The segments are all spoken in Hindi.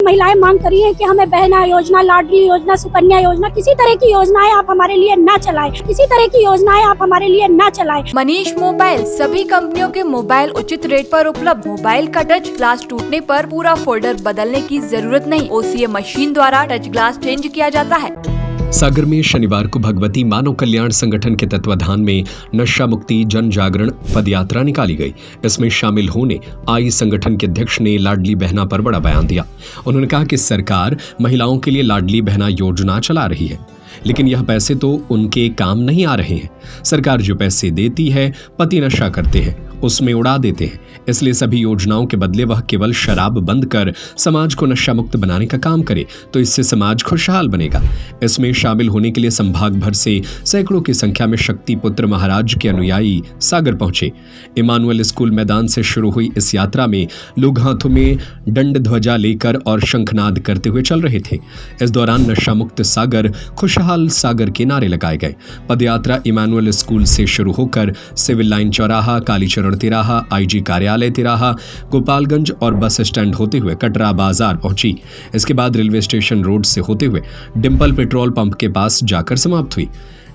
महिलाएं मांग कर रही हैं कि हमें बहना योजना, लाडली योजना, सुकन्या योजना, किसी तरह की योजनाएं आप हमारे लिए ना चलाएं, किसी तरह की योजनाएं आप हमारे लिए ना चलाएं। मनीष मोबाइल सभी कंपनियों के मोबाइल उचित रेट पर उपलब्ध। मोबाइल का टच ग्लास टूटने पर पूरा फोल्डर बदलने की जरूरत नहीं, OCA मशीन द्वारा टच ग्लास चेंज किया जाता है। सागर में शनिवार को भगवती मानव कल्याण संगठन के तत्वाधान में नशा मुक्ति जन जागरण पदयात्रा निकाली गई। इसमें शामिल होने आई संगठन के अध्यक्ष ने लाडली बहना पर बड़ा बयान दिया। उन्होंने कहा कि सरकार महिलाओं के लिए लाडली बहना योजना चला रही है, लेकिन यह पैसे तो उनके काम नहीं आ रहे हैं। सरकार जो पैसे देती है, पति नशा करते हैं उसमें उड़ा देते हैं, इसलिए सभी योजनाओं के बदले वह केवल शराब बंद कर समाज को नशा मुक्त बनाने का काम करे तो इससे समाज खुशहाल बनेगा। इसमें शामिल होने के लिए संभाग भर से सैकड़ों की संख्या में शक्ति पुत्र महाराज के अनुयायी सागर पहुंचे। इमानुअल स्कूल मैदान से शुरू हुई इस यात्रा में लोग हाथों में दंड ध्वजा लेकर और शंखनाद करते हुए चल रहे थे। इस दौरान नशा मुक्त सागर, खुशहाल सागर के नारे लगाए गए। पदयात्रा इमानुअल स्कूल से शुरू होकर सिविल लाइन चौराहा, कालीचरण तिराहा, IG कार्यालय तिराहा, गोपालगंज और बस स्टैंड होते हुए कटरा बाजार पहुंची। इसके बाद रेलवे स्टेशन रोड से होते हुए डिंपल पेट्रोल पंप के पास जाकर समाप्त हुई।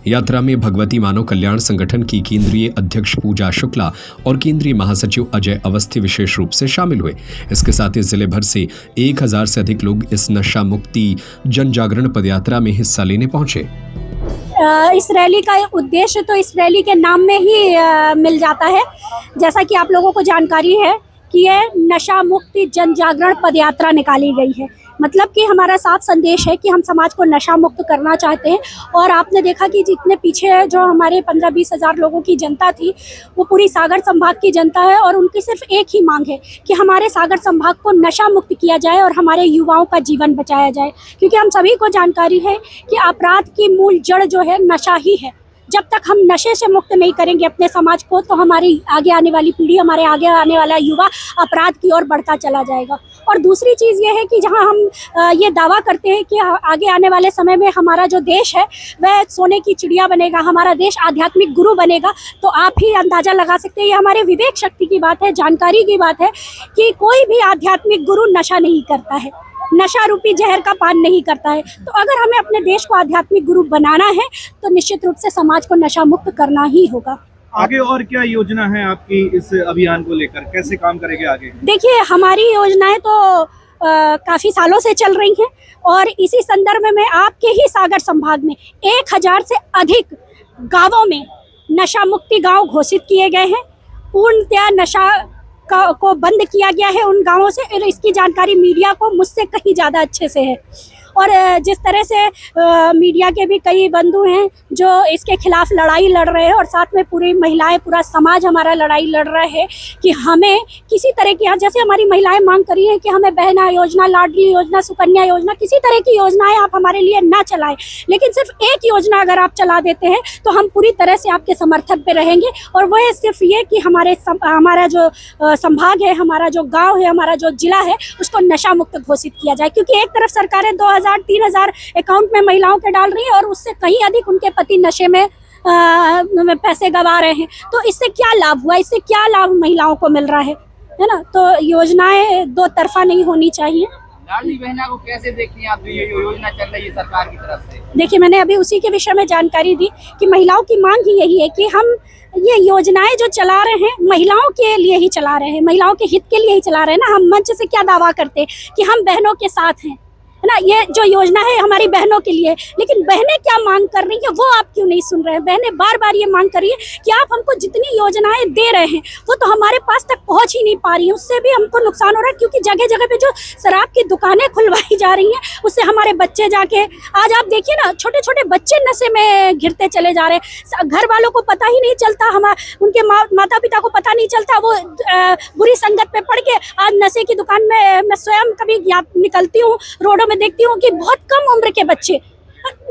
यात्रा में भगवती मानव कल्याण संगठन की केंद्रीय अध्यक्ष पूजा शुक्ला और केंद्रीय महासचिव अजय अवस्थी विशेष रूप से शामिल हुए। इसके साथ ही जिले भर से 1000 से अधिक लोग इस नशा मुक्ति जन जागरण पदयात्रा में हिस्सा लेने पहुंचे। इस रैली का उद्देश्य तो इस रैली के नाम में ही मिल जाता है। जैसा कि आप लोगों को जानकारी है कि ये नशा मुक्ति जन जागरण पदयात्रा निकाली गई है। मतलब कि हमारा साफ संदेश है कि हम समाज को नशा मुक्त करना चाहते हैं। और आपने देखा कि जितने पीछे जो हमारे 15-20 हज़ार लोगों की जनता थी, वो पूरी सागर संभाग की जनता है और उनकी सिर्फ एक ही मांग है कि हमारे सागर संभाग को नशा मुक्त किया जाए और हमारे युवाओं का जीवन बचाया जाए। क्योंकि हम सभी को जानकारी है कि अपराध की मूल जड़ जो है नशा ही है। जब तक हम नशे से मुक्त नहीं करेंगे अपने समाज को, तो हमारी आगे आने वाली पीढ़ी, हमारे आगे आने वाला युवा अपराध की ओर बढ़ता चला जाएगा। और दूसरी चीज़ ये है कि जहां हम ये दावा करते हैं कि आगे आने वाले समय में हमारा जो देश है वह सोने की चिड़िया बनेगा, हमारा देश आध्यात्मिक गुरु बनेगा, तो आप ही अंदाज़ा लगा सकते हैं, ये हमारे विवेक शक्ति की बात है, जानकारी की बात है कि कोई भी आध्यात्मिक गुरु नशा नहीं करता है, नशा रूपी जहर का पान नहीं करता है। तो अगर हमें अपने देश को आध्यात्मिक गुरु बनाना है तो निश्चित रूप से समाज को नशा मुक्त करना ही होगा। आगे और क्या योजना है आपकी इस अभियान को लेकर, कैसे काम करेंगे आगे? देखिए, हमारी योजनाएं तो काफ़ी सालों से चल रही हैं और इसी संदर्भ में आपके ही सागर संभाग में 1000 से अधिक गाँवों में नशा मुक्ति गाँव घोषित किए गए हैं। पूर्णतया नशा को बंद किया गया है उन गांवों से, और इसकी जानकारी मीडिया को मुझसे कहीं ज़्यादा अच्छे से है। और जिस तरह से मीडिया के भी कई बंधु हैं जो इसके खिलाफ लड़ाई लड़ रहे हैं और साथ में पूरी महिलाएं, पूरा समाज हमारा लड़ाई लड़ रहा है कि हमें किसी तरह की, जैसे हमारी महिलाएं मांग कर रही हैं कि हमें बहना योजना, लाडली योजना, सुकन्या योजना, किसी तरह की योजनाएं आप हमारे लिए ना चलाएं, लेकिन सिर्फ एक योजना अगर आप चला देते हैं तो हम पूरी तरह से आपके समर्थन पे रहेंगे। और वह सिर्फ ये कि हमारा जो संभाग है, हमारा जो गाँव है, हमारा जो जिला है, उसको नशा मुक्त घोषित किया जाए। क्योंकि एक तरफ सरकारें 2000-3000 अकाउंट में महिलाओं के डाल रही है और उससे कहीं अधिक उनके पति नशे में पैसे गंवा रहे हैं। तो इससे क्या लाभ हुआ, इससे क्या लाभ महिलाओं को मिल रहा है ना? तो योजनाएं दो तरफा नहीं होनी चाहिए। लाडली बहना को कैसे देखती हैं आप, ये योजना चल रही है सरकार की तरफ से? देखिए, मैंने अभी उसी के विषय में जानकारी दी कि महिलाओं की मांग ही यही है कि हम ये योजनाएं जो चला रहे हैं महिलाओं के लिए ही चला रहे हैं, महिलाओं के हित के लिए ही चला रहे हैं ना। हम मंच से क्या दावा करते हैं कि हम बहनों के साथ हैं, है ना? ये जो योजना है हमारी बहनों के लिए, लेकिन बहनें क्या मांग कर रही हैं वो आप क्यों नहीं सुन रहे हैं? बहनें बार बार ये मांग कर रही है कि आप हमको जितनी योजनाएं दे रहे हैं वो तो हमारे पास तक पहुंच ही नहीं पा रही है, उससे भी हमको नुकसान हो रहा है। क्योंकि जगह जगह पे जो शराब की दुकानें खुलवाई जा रही हैं उससे हमारे बच्चे जाके, आज आप देखिए ना, छोटे छोटे बच्चे नशे में घिरते चले जा रहे हैं। घर वालों को पता ही नहीं चलता, उनके माता पिता को पता नहीं चलता, वो बुरी संगत पे पड़ के आज नशे की दुकान में, मैं स्वयं कभी निकलती हूँ रोडों में, देखती हूँ कि बहुत कम उम्र के बच्चे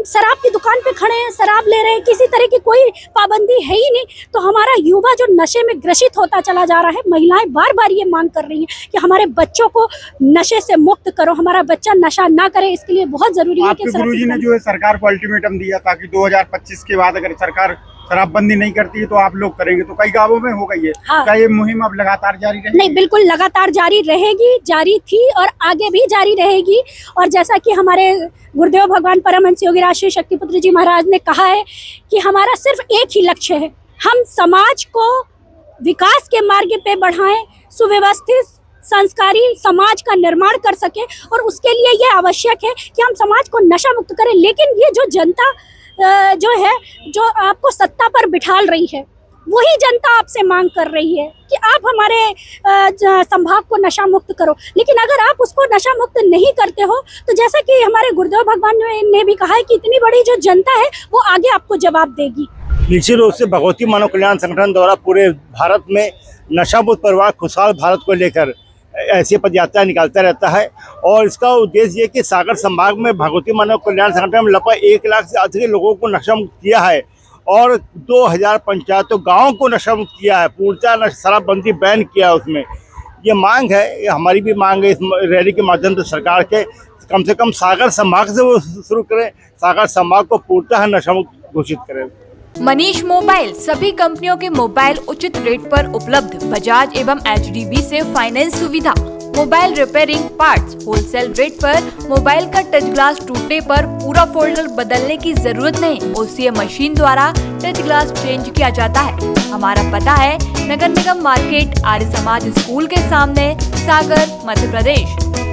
शराब की दुकान पे खड़े हैं, शराब ले रहे हैं, किसी तरह की कोई पाबंदी है ही नहीं। तो हमारा युवा जो नशे में ग्रसित होता चला जा रहा है, महिलाएं बार बार ये मांग कर रही हैं कि हमारे बच्चों को नशे से मुक्त करो, हमारा बच्चा नशा ना करे। इसके लिए बहुत जरूरी है कि गुरुजी ने जो है सरकार को अल्टीमेटम दिया था कि 2025 के बाद अगर सरकार शराबबंदी नहीं करती है तो आप लोग करेंगे, तो कई गांवों में हो गई है। हाँ। क्या ये मुहिम अब लगातार जारी रहेगी? नहीं, बिल्कुल लगातार जारी रहेगी, जारी थी और आगे भी जारी रहेगी। और जैसा कि हमारे गुरुदेव भगवान परमहंस योगी राष्ट्रीय शक्तिपुत्र जी महाराज ने कहा है कि हमारा सिर्फ एक ही लक्ष्य है, हम समाज को विकास के मार्ग पे बढ़ाएं, सुव्यवस्थित संस्कारी समाज का निर्माण कर सके। और उसके लिए ये आवश्यक है कि हम समाज को नशा मुक्त करें। लेकिन ये जो जनता जो है, जो आपको सत्ता पर बिठाल रही है, वही जनता आपसे मांग कर रही है कि आप हमारे संभाग को नशा मुक्त करो। लेकिन अगर आप उसको नशा मुक्त नहीं करते हो तो जैसा कि हमारे गुरुदेव भगवान ने भी कहा है कि इतनी बड़ी जो जनता है वो आगे आपको जवाब देगी। निश्चित रूप से भगवती मानव कल्याण संगठन द्वारा पूरे भारत में नशा मुक्त परिवार खुशहाल भारत को लेकर ऐसी पदयात्रा निकालता रहता है। और इसका उद्देश्य ये कि सागर संभाग में भगवती मानव कल्याण संगठन में लगभग 1 लाख से अधिक लोगों को नशा मुक्त किया है और 2000 पंचायतों गाँव को नशा मुक्त किया है, पूर्णतः शराबबंदी बैन किया है। उसमें ये मांग है, ये हमारी भी मांग है इस रैली के माध्यम से सरकार के कम से कम सागर संभाग से वो शुरू करें, सागर संभाग को पूर्णतः नशा मुक्त घोषित करें। मनीष मोबाइल सभी कंपनियों के मोबाइल उचित रेट पर उपलब्ध। बजाज एवं HDB से फाइनेंस सुविधा, mobile repairing, parts wholesale rate पर। मोबाइल का टच ग्लास टूटने पर पूरा फोल्डर बदलने की जरूरत नहीं, OCA मशीन द्वारा टच ग्लास चेंज किया जाता है। हमारा पता है नगर निगम मार्केट, आर्य समाज स्कूल के सामने, सागर, मध्य प्रदेश।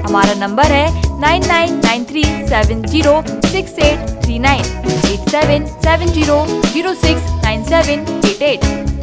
हमारा नंबर है 9993706839 8770069788।